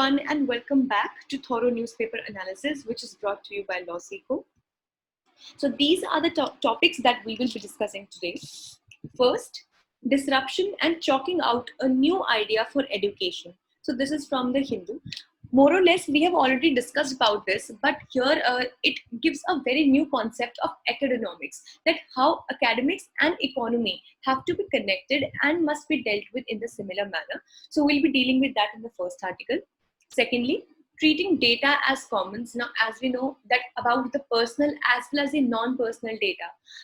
everyone, and welcome back to Thorough Newspaper Analysis, which is brought to you by LawSikho. So these are the topics that we will be discussing today. First, disruption and chalking out a new idea for education. So this is from the Hindu. More or less, we have already discussed about this, but here it gives a very new concept of acodonomics, that how academics and economy have to be connected and must be dealt with in the similar manner. So we'll be dealing with that in the first article. Secondly, treating data as commons. Now, as we know that about the personal as well as the non-personal data,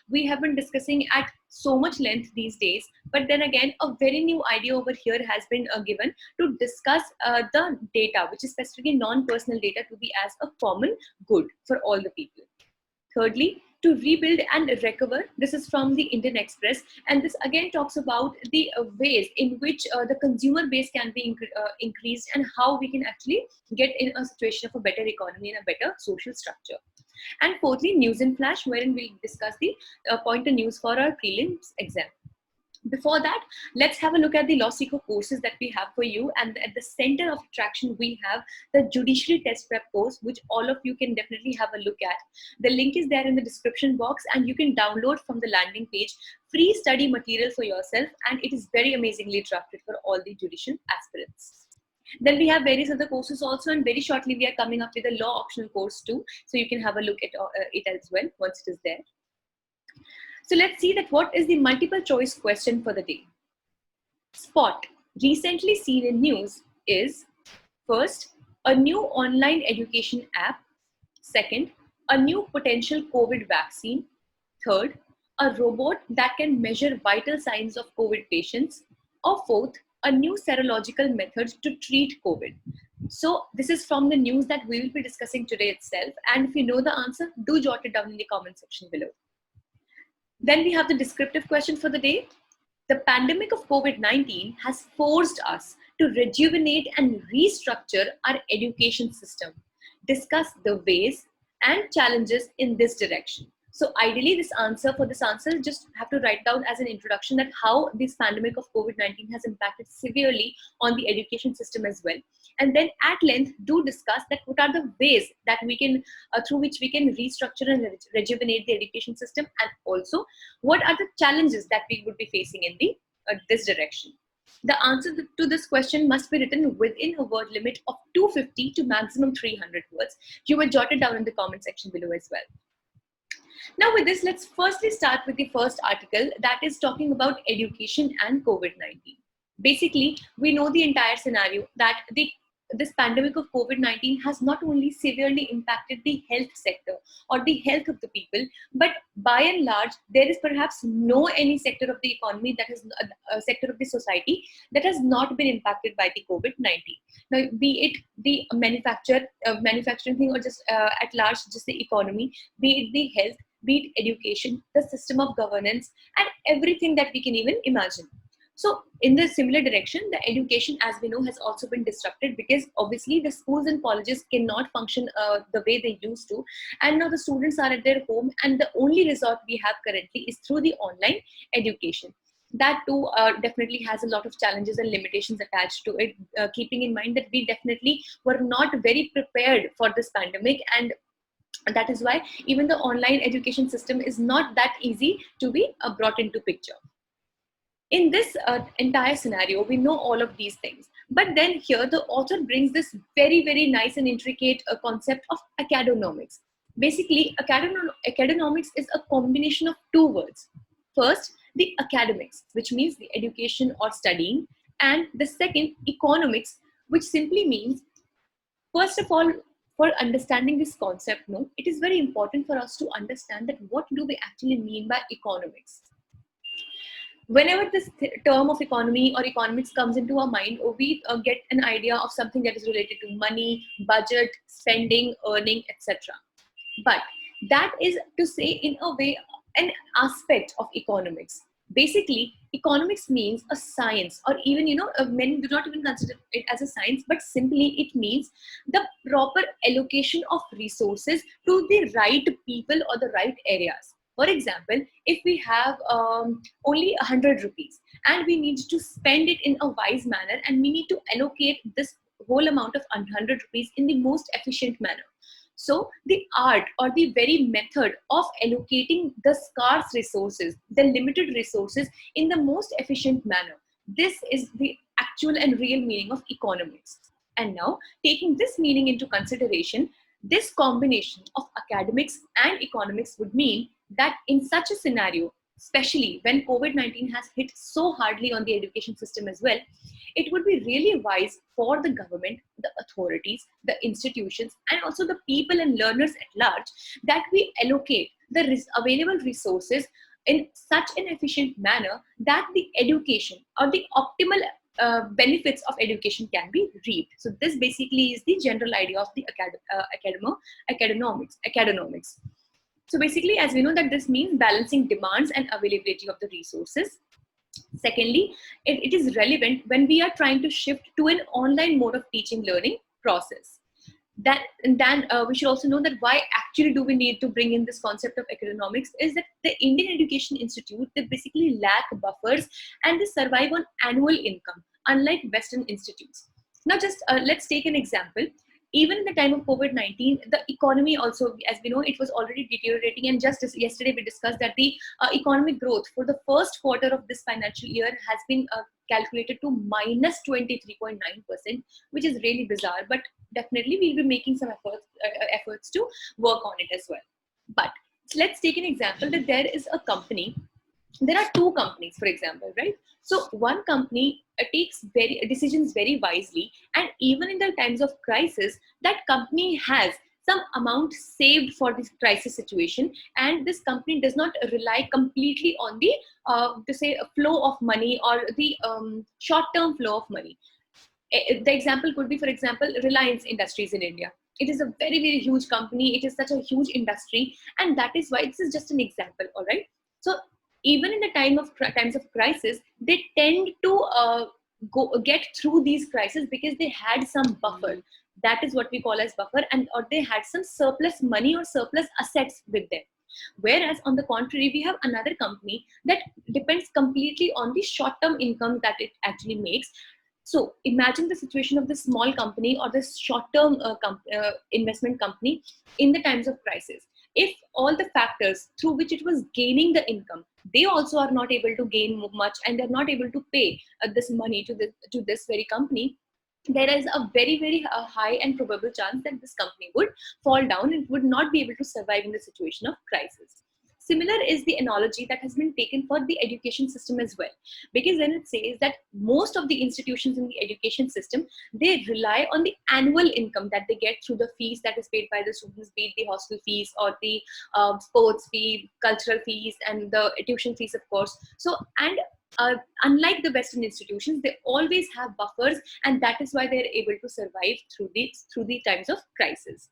we have been discussing at so much length these days, but then again, a very new idea over here has been given to discuss the data, which is specifically non-personal data, to be as a common good for all the people. Thirdly, to rebuild and recover. This is from the Indian Express, and this again talks about the ways in which the consumer base can be increased and how we can actually get in a situation of a better economy and a better social structure. And fourthly, news in flash, wherein we'll discuss the pointer news for our prelims exam. Before that, let's have a look at the LawSikho courses that we have for you. And at the center of attraction, we have the Judiciary Test Prep course, which all of you can definitely have a look at. The link is there in the description box, and you can download from the landing page free study material for yourself. And it is very amazingly drafted for all the judicial aspirants. Then we have various other courses also, and very shortly we are coming up with a law optional course too. So you can have a look at it as well once it is there. So let's see that what is the multiple choice question for the day. Spot, recently seen in news, is first, a new online education app. Second, a new potential COVID vaccine. Third, a robot that can measure vital signs of COVID patients. Or fourth, a new serological method to treat COVID. So this is from the news that we will be discussing today itself. And if you know the answer, do jot it down in the comment section below. Then we have the descriptive question for the day. The pandemic of COVID-19 has forced us to rejuvenate and restructure our education system. Discuss the ways and challenges in this direction. So ideally, this answer, just have to write down as an introduction that how this pandemic of COVID-19 has impacted severely on the education system as well. And then at length, do discuss that what are the ways that we can, through which we can restructure and rejuvenate the education system, and also what are the challenges that we would be facing in the this direction. The answer to this question must be written within a word limit of 250 to maximum 300 words. You will jot it down in the comment section below as well. Now with this, let's firstly start with the first article that is talking about education and COVID-19. Basically, we know the entire scenario that this pandemic of COVID-19 has not only severely impacted the health sector or the health of the people, but by and large, there is perhaps no any sector of the economy that has a sector of the society that has not been impacted by the COVID-19. Now, be it the manufacturing thing, or just at large, just the economy, be it the health, be it education, the system of governance, and everything that we can even imagine. So in the similar direction, the education, as we know, has also been disrupted, because obviously the schools and colleges cannot function the way they used to. And now the students are at their home, and the only resort we have currently is through the online education. That too definitely has a lot of challenges and limitations attached to it, keeping in mind that we definitely were not very prepared for this pandemic. And that is why even the online education system is not that easy to be brought into picture. In this entire scenario, we know all of these things. But then here, the author brings this very, very nice and intricate concept of acodonomics. Basically, acodonomics is a combination of two words. First, the academics, which means the education or studying. And the second, economics, which simply means, first of all, for understanding this concept, it is very important for us to understand that what do we actually mean by economics. Whenever this term of economy or economics comes into our mind, we get an idea of something that is related to money, budget, spending, earning, etc. But that is to say, in a way, an aspect of economics. Basically, economics means a science, or even, many do not even consider it as a science, but simply it means the proper allocation of resources to the right people or the right areas. For example, if we have only 100 rupees and we need to spend it in a wise manner, and we need to allocate this whole amount of 100 rupees in the most efficient manner. So the art or the very method of allocating the scarce resources, the limited resources in the most efficient manner, this is the actual and real meaning of economics. And now, taking this meaning into consideration, this combination of academics and economics would mean that in such a scenario, especially when COVID-19 has hit so hardly on the education system as well, it would be really wise for the government, the authorities, the institutions, and also the people and learners at large that we allocate the available resources in such an efficient manner that the education or the optimal benefits of education can be reaped. So this basically is the general idea of the acodonomics. So basically, as we know that this means balancing demands and availability of the resources. Secondly, it is relevant when we are trying to shift to an online mode of teaching learning process. And then we should also know that why actually do we need to bring in this concept of economics is that the Indian Education Institute, they basically lack buffers and they survive on annual income, unlike Western institutes. Now just let's take an example. Even in the time of COVID-19, the economy also, as we know, it was already deteriorating. And just yesterday we discussed that the economic growth for the first quarter of this financial year has been calculated to minus 23.9%, which is really bizarre. But definitely we'll be making some efforts to work on it as well. But let's take an example that there is a company. There are two companies, for example, right? So one company takes decisions very wisely, and even in the times of crisis, that company has some amount saved for this crisis situation, and this company does not rely completely on the flow of money or the short-term flow of money. The example could be, for example, Reliance Industries in India. It is a very, very huge company. It is such a huge industry, and that is why this is just an example. All right. So even in the times of crisis, they tend to get through these crises because they had some buffer. That is what we call as buffer, or they had some surplus money or surplus assets with them. Whereas on the contrary, we have another company that depends completely on the short-term income that it actually makes. So imagine the situation of this small company or this short-term investment company in the times of crisis. If all the factors through which it was gaining the income, they also are not able to gain much and they're not able to pay this money to this very company, there is a very, very high and probable chance that this company would fall down and would not be able to survive in the situation of crisis. Similar is the analogy that has been taken for the education system as well, because then it says that most of the institutions in the education system, they rely on the annual income that they get through the fees that is paid by the students, be it the hostel fees or the sports fee, cultural fees, and the tuition fees, of course. So, and unlike the Western institutions, they always have buffers, and that is why they're able to survive through the times of crisis.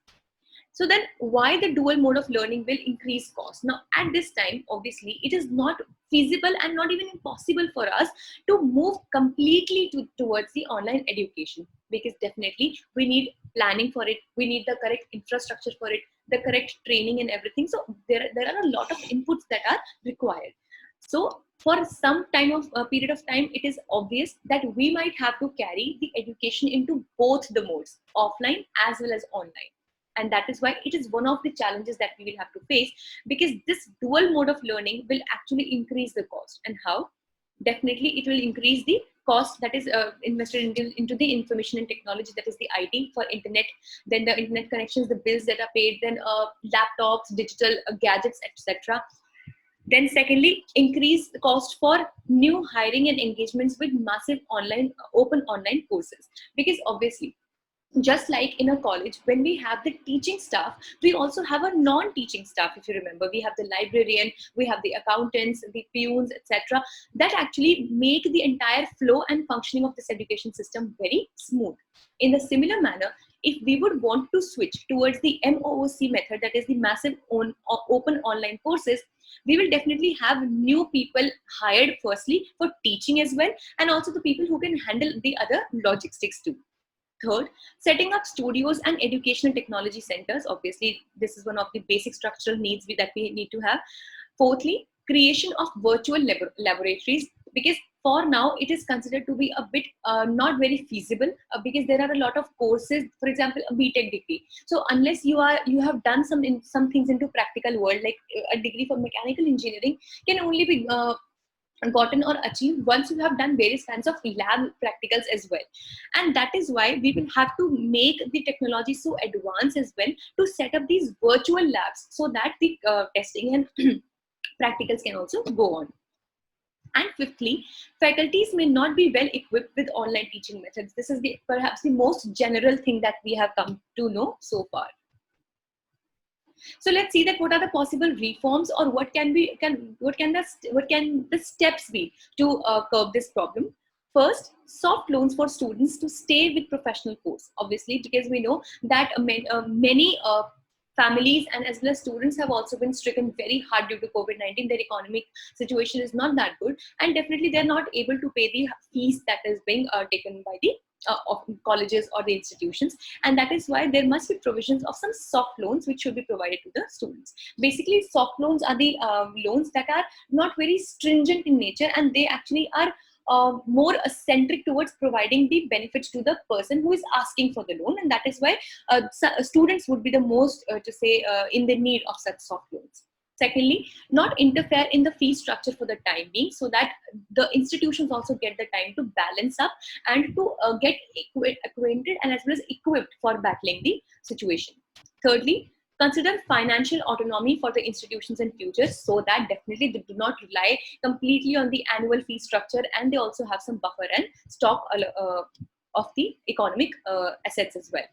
So then why the dual mode of learning will increase cost? Now, at this time, obviously, it is not feasible and not even impossible for us to move completely towards the online education, because definitely we need planning for it. We need the correct infrastructure for it, the correct training and everything. So there are a lot of inputs that are required. So for some period of time, it is obvious that we might have to carry the education into both the modes, offline as well as online. And that is why it is one of the challenges that we will have to face, because this dual mode of learning will actually increase the cost. And how? Definitely, it will increase the cost that is invested into the information and technology, that is the IT for internet, then the internet connections, the bills that are paid, then laptops, digital gadgets, etc. Then secondly, increase the cost for new hiring and engagements with massive open online courses, because obviously, just like in a college, when we have the teaching staff, we also have a non-teaching staff. If you remember, we have the librarian, we have the accountants, the peons, etc., that actually make the entire flow and functioning of this education system very smooth. In a similar manner, if we would want to switch towards the MOOC method, that is the massive open online courses, we will definitely have new people hired, firstly for teaching as well, and also the people who can handle the other logistics too. Third, setting up studios and educational technology centers. Obviously, this is one of the basic structural needs that we need to have. Fourthly, creation of virtual laboratories. because for now it is considered to be a bit not very feasible, because there are a lot of courses, for example a BTech degree. So unless you have done some things into practical world, like a degree for mechanical engineering can only be gotten or achieved once you have done various kinds of lab practicals as well. And that is why we will have to make the technology so advanced as well, to set up these virtual labs so that the testing and practicals can also go on. And fifthly, faculties may not be well equipped with online teaching methods. This is perhaps the most general thing that we have come to know so far. So let's see that what are the possible reforms, or what can the steps be to curb this problem. First, soft loans for students to stay with professional course. Obviously, because we know that many families and as well as students have also been stricken very hard due to COVID-19. Their economic situation is not that good, and definitely they're not able to pay the fees that is being taken by the of colleges or the institutions, and that is why there must be provisions of some soft loans which should be provided to the students. Basically, soft loans are the loans that are not very stringent in nature, and they actually are more centric towards providing the benefits to the person who is asking for the loan, and that is why students would be the most in the need of such soft loans. Secondly, not interfere in the fee structure for the time being, so that the institutions also get the time to balance up and to get acquainted and as well as equipped for battling the situation. Thirdly, consider financial autonomy for the institutions in future, so that definitely they do not rely completely on the annual fee structure, and they also have some buffer and stock of the economic assets as well.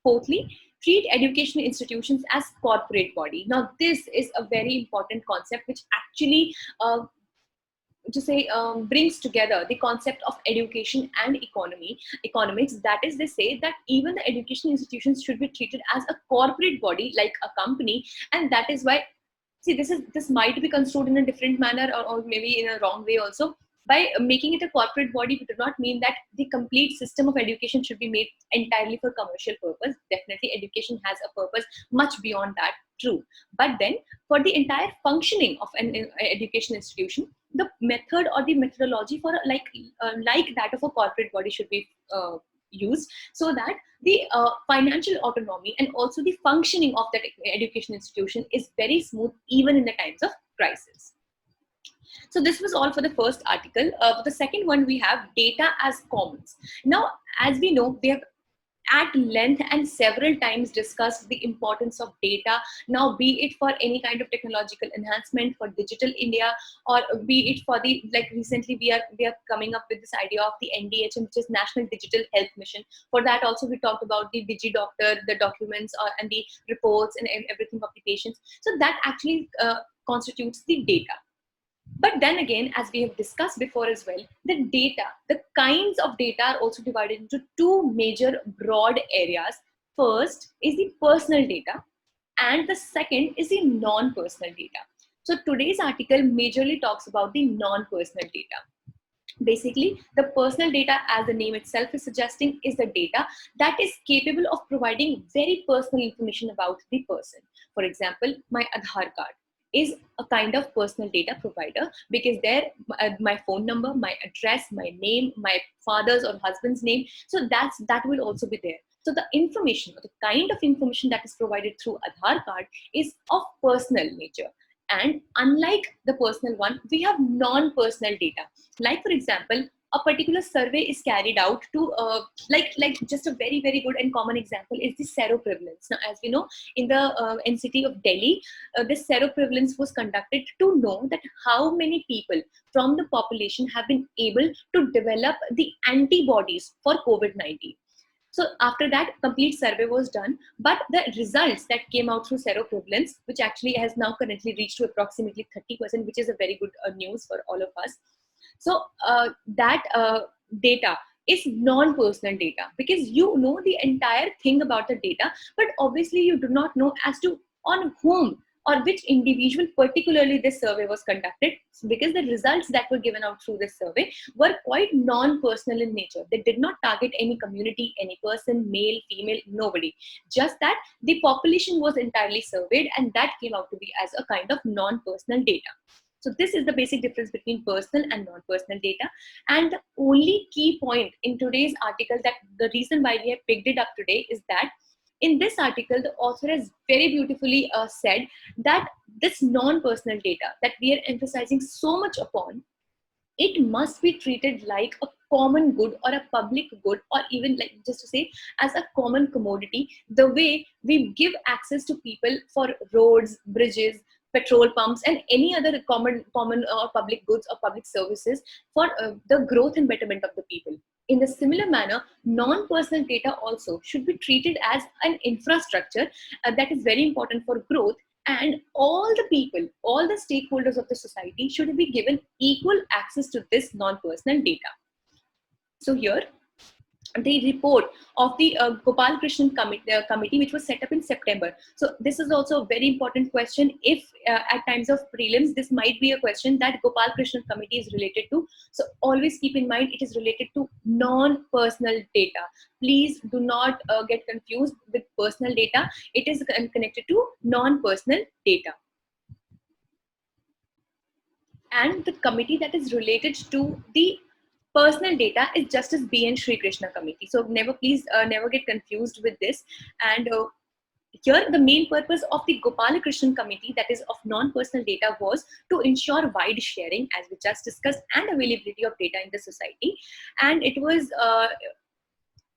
Fourthly, treat education institutions as corporate body. Now, this is a very important concept which actually brings together the concept of education and economics. That is, they say that even the education institutions should be treated as a corporate body, like a company, and that is why, see, this might be construed in a different manner, or maybe in a wrong way also. By making it a corporate body, we do not mean that the complete system of education should be made entirely for commercial purpose. Definitely, education has a purpose much beyond that, true. But then, for the entire functioning of an education institution, the method or the methodology for like that of a corporate body should be used, so that the financial autonomy and also the functioning of that education institution is very smooth even in the times of crisis. So this was all for the first article. For the second one, we have data as commons. Now, as we know, we have at length and several times discussed the importance of data. Now, be it for any kind of technological enhancement for digital India, or be it for the, like recently we are coming up with this idea of the NDHM, which is National Digital Health Mission. For that also we talked about the DigiDoctor, the documents and the reports and everything of the patients. So that actually constitutes the data. But then again, as we have discussed before as well, the data, the kinds of data are also divided into two major broad areas. First is the personal data, and the second is the non-personal data. So today's article majorly talks about the non-personal data. Basically, the personal data, as the name itself is suggesting, is the data that is capable of providing very personal information about the person. For example, my Aadhaar card is a kind of personal data provider, because there my phone number, my address, my name, my father's or husband's name, so that will also be there. So the information, or the kind of information that is provided through Aadhaar card is of personal nature. And unlike the personal one, we have non-personal data. Like, for example, a particular survey is carried out to like just a very, very good and common example is the seroprevalence. Now, as we know, in the NCT of Delhi, this seroprevalence was conducted to know that how many people from the population have been able to develop the antibodies for COVID-19. So after that, complete survey was done, but the results that came out through seroprevalence, which actually has now currently reached to approximately 30%, which is a very good news for all of us. So that data is non-personal data, because you know the entire thing about the data, but obviously you do not know as to on whom or which individual particularly this survey was conducted, because the results that were given out through this survey were quite non-personal in nature. They did not target any community, any person, male, female, nobody. Just that the population was entirely surveyed, and that came out to be as a kind of non-personal data. So this is the basic difference between personal and non-personal data. And the only key point in today's article, that the reason why we have picked it up today, is that in this article, the author has very beautifully said that this non-personal data that we are emphasizing so much upon, it must be treated like a common good or a public good, or even, like, just to say, as a common commodity, the way we give access to people for roads, bridges, petrol pumps, and any other common or public goods or public services for the growth and betterment of the people. In a similar manner, non-personal data also should be treated as an infrastructure that is very important for growth, and all the people, all the stakeholders of the society should be given equal access to this non-personal data. So here, the report of the Gopal Krishnan committee, which was set up in September. So this is also a very important question. If at times of prelims, this might be a question that Gopal Krishnan committee is related to. So always keep in mind, it is related to non-personal data. Please do not get confused with personal data. It is connected to non-personal data. And the committee that is related to the personal data is Justice B.N. Sri Krishna committee. So please never get confused with this. And here the main purpose of the Gopala Krishnan committee, that is of non-personal data, was to ensure wide sharing, as we just discussed, and availability of data in the society. And it was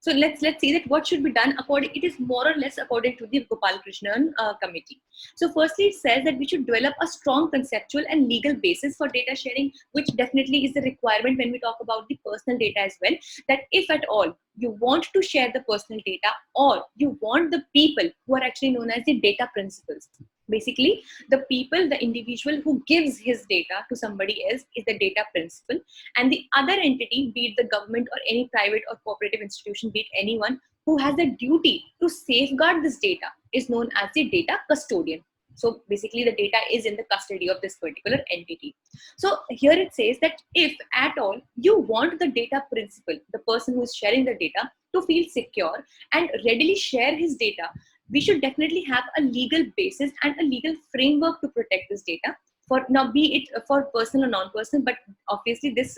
so let's see that what should be done according. It is more or less according to the Gopal Krishnan committee. So firstly, it says that we should develop a strong conceptual and legal basis for data sharing, which definitely is the requirement when we talk about the personal data as well. That if at all you want to share the personal data, or you want the people who are actually known as the data principals. Basically, the people, the individual who gives his data to somebody else is the data principal, and the other entity, be it the government or any private or cooperative institution, be it anyone who has the duty to safeguard this data, is known as the data custodian. So basically, the data is in the custody of this particular entity. So here it says that if at all you want the data principal, the person who is sharing the data, to feel secure and readily share his data, we should definitely have a legal basis and a legal framework to protect this data. For now, be it for personal or non-personal, but obviously this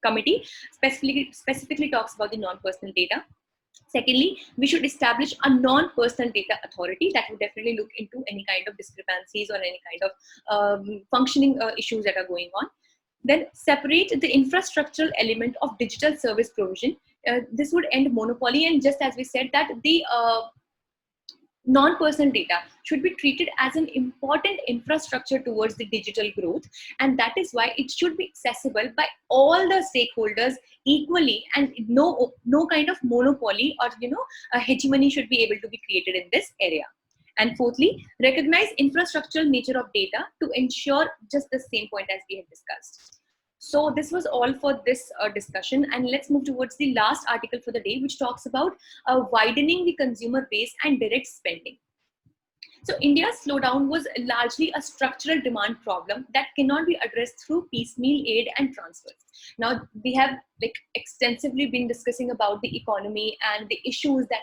committee specifically talks about the non-personal data. Secondly, we should establish a non-personal data authority that would definitely look into any kind of discrepancies or any kind of functioning issues that are going on. Then separate the infrastructural element of digital service provision. This would end monopoly, and just as we said that the non-personal data should be treated as an important infrastructure towards the digital growth, and that is why it should be accessible by all the stakeholders equally, and no kind of monopoly or a hegemony should be able to be created in this area. And fourthly, recognize infrastructural nature of data to ensure just the same point as we have discussed. So this was all for this discussion, and let's move towards the last article for the day, which talks about widening the consumer base and direct spending. So India's slowdown was largely a structural demand problem that cannot be addressed through piecemeal aid and transfers. Now we have extensively been discussing about the economy and the issues that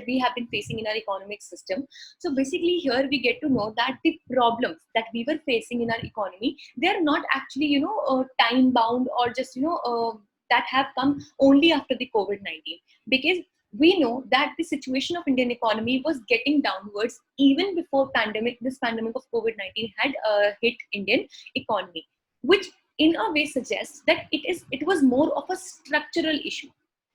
we have been facing in our economic system. So basically here we get to know that the problems that we were facing in our economy, they are not actually time bound or just that have come only after the COVID-19, because we know that the situation of Indian economy was getting downwards even before this pandemic of COVID-19 had hit Indian economy, which in a way suggests that it was more of a structural issue.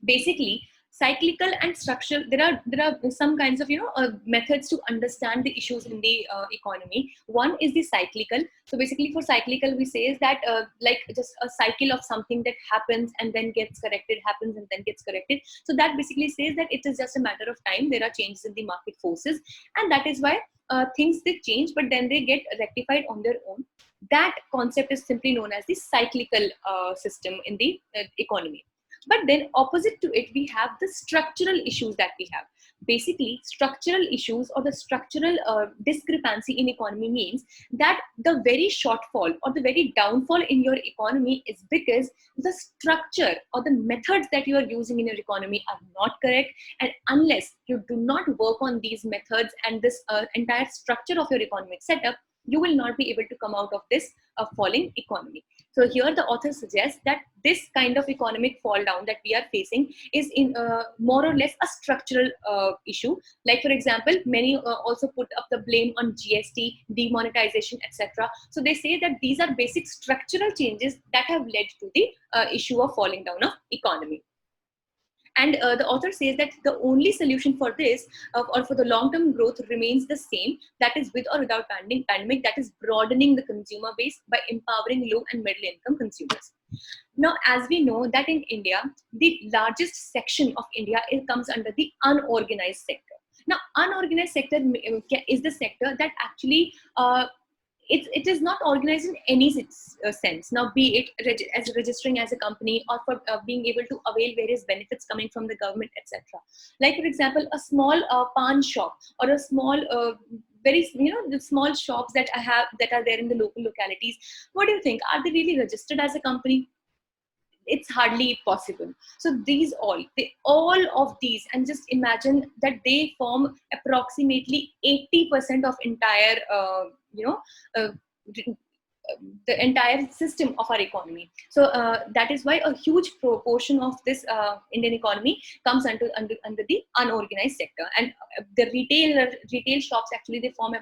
Basically, cyclical and structural, there are some kinds of methods to understand the issues in the economy. One is the cyclical. So basically for cyclical, we say is that like just a cycle of something that happens and then gets corrected, happens and then gets corrected. So that basically says that it is just a matter of time. There are changes in the market forces, and that is why things they change, but then they get rectified on their own. That concept is simply known as the cyclical system in the economy. But then opposite to it, we have the structural issues that we have. Basically, structural issues or the structural discrepancy in economy means that the very shortfall or the very downfall in your economy is because the structure or the methods that you are using in your economy are not correct. And unless you do not work on these methods and this entire structure of your economic setup, you will not be able to come out of this falling economy. So here the author suggests that this kind of economic fall down that we are facing is in more or less a structural issue. Like for example, many also put up the blame on GST, demonetization, etc. So they say that these are basic structural changes that have led to the issue of falling down of economy. And the author says that the only solution for this or for the long-term growth remains the same, that is with or without pandemic, that is broadening the consumer base by empowering low and middle income consumers. Now, as we know that in India, the largest section of India comes under the unorganized sector. Now, unorganized sector is the sector that actually it is not organized in any sense. Now, be it as registering as a company or for being able to avail various benefits coming from the government, etc. Like, for example, a small pawn shop or a small the small shops that are there in the local localities. What do you think? Are they really registered as a company? It's hardly possible. So all of these, and just imagine that they form approximately 80% of entire the entire system of our economy. So that is why a huge proportion of this Indian economy comes under the unorganized sector. And the retail shops, actually they form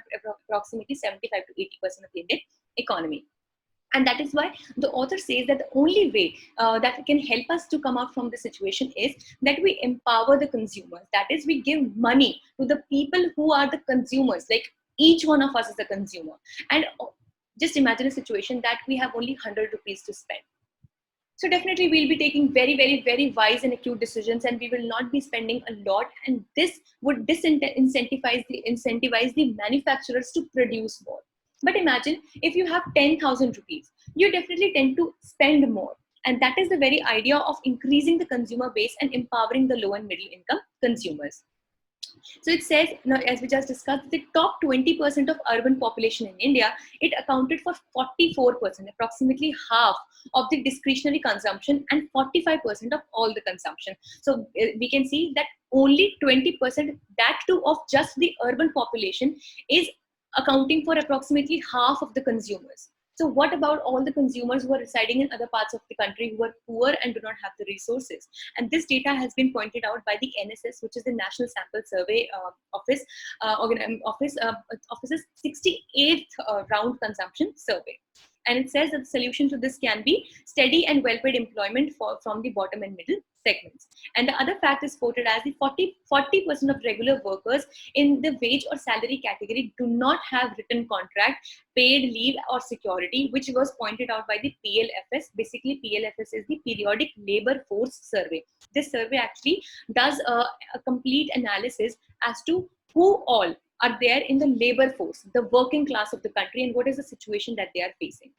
approximately 75 to 80% of the Indian economy. And that is why the author says that the only way that can help us to come out from the situation is that we empower the consumers. That is, we give money to the people who are the consumers. Like, each one of us is a consumer. And just imagine a situation that we have only 100 rupees to spend. So definitely we'll be taking very, very, very wise and acute decisions, and we will not be spending a lot. And this would incentivize the manufacturers to produce more. But imagine if you have 10,000 rupees, you definitely tend to spend more. And that is the very idea of increasing the consumer base and empowering the low and middle income consumers. So it says, now, as we just discussed, the top 20% of urban population in India, it accounted for 44%, approximately half of the discretionary consumption and 45% of all the consumption. So we can see that only 20%, that too of just the urban population, is accounting for approximately half of the consumers. So what about all the consumers who are residing in other parts of the country who are poor and do not have the resources? And this data has been pointed out by the NSS, which is the National Sample Survey Office's 68th round consumption survey. And it says that the solution to this can be steady and well-paid employment from the bottom and middle segments. And the other fact is quoted as the 40% of regular workers in the wage or salary category do not have written contract, paid leave or security, which was pointed out by the PLFS. Basically, PLFS is the Periodic Labor Force Survey. This survey actually does a complete analysis as to who all are there in the labor force, the working class of the country, and what is the situation that they are facing.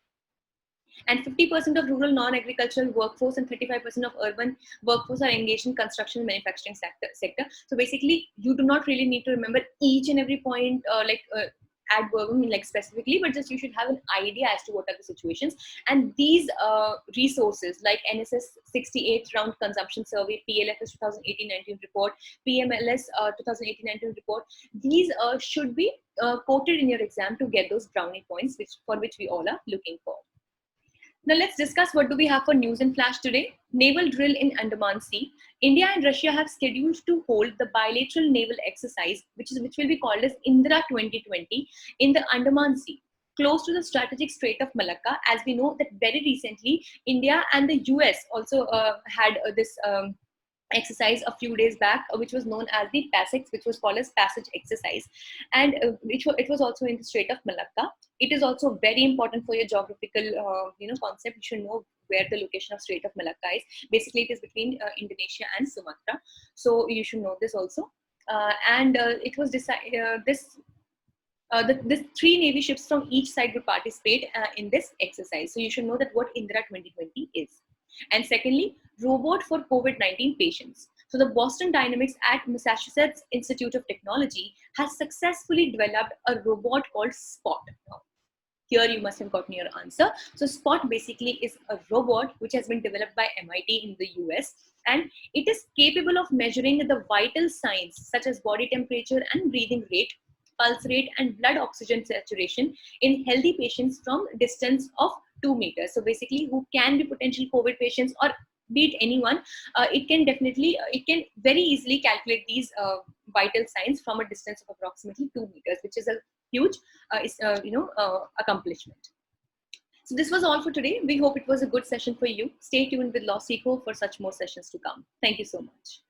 And 50% of rural non-agricultural workforce and 35% of urban workforce are engaged in construction and manufacturing sector. So basically, you do not really need to remember each and every point ad verbum like specifically, but just you should have an idea as to what are the situations. And these resources like NSS 68th round consumption survey, PLFS 2018-19 report, PMLS 2018-19 report, these should be quoted in your exam to get those brownie points for which we all are looking for. Now let's discuss what do we have for news and flash today. Naval drill in Andaman Sea. India and Russia have scheduled to hold the bilateral naval exercise, which will be called as Indra 2020 in the Andaman Sea, close to the strategic Strait of Malacca. As we know that very recently, India and the US also had this exercise a few days back, which was known as the PASEX, which was called as Passage Exercise, and it was also in the Strait of Malacca. It is also very important for your geographical concept. You should know where the location of Strait of Malacca is. Basically, it is between Indonesia and Sumatra, so you should know this also. It was decided the three Navy ships from each side would participate in this exercise. So you should know that what Indra 2020 is. And secondly, robot for COVID-19 patients. So the Boston Dynamics at Massachusetts Institute of Technology has successfully developed a robot called Spot. Now, here you must have gotten your answer. So Spot basically is a robot which has been developed by MIT in the US, and it is capable of measuring the vital signs such as body temperature and breathing rate pulse rate, and blood oxygen saturation in healthy patients from distance of 2 meters. So basically, who can be potential COVID patients or be it anyone, it can very easily calculate these vital signs from a distance of approximately 2 meters, which is a huge accomplishment. So this was all for today. We hope it was a good session for you. Stay tuned with LawSikho for such more sessions to come. Thank you so much.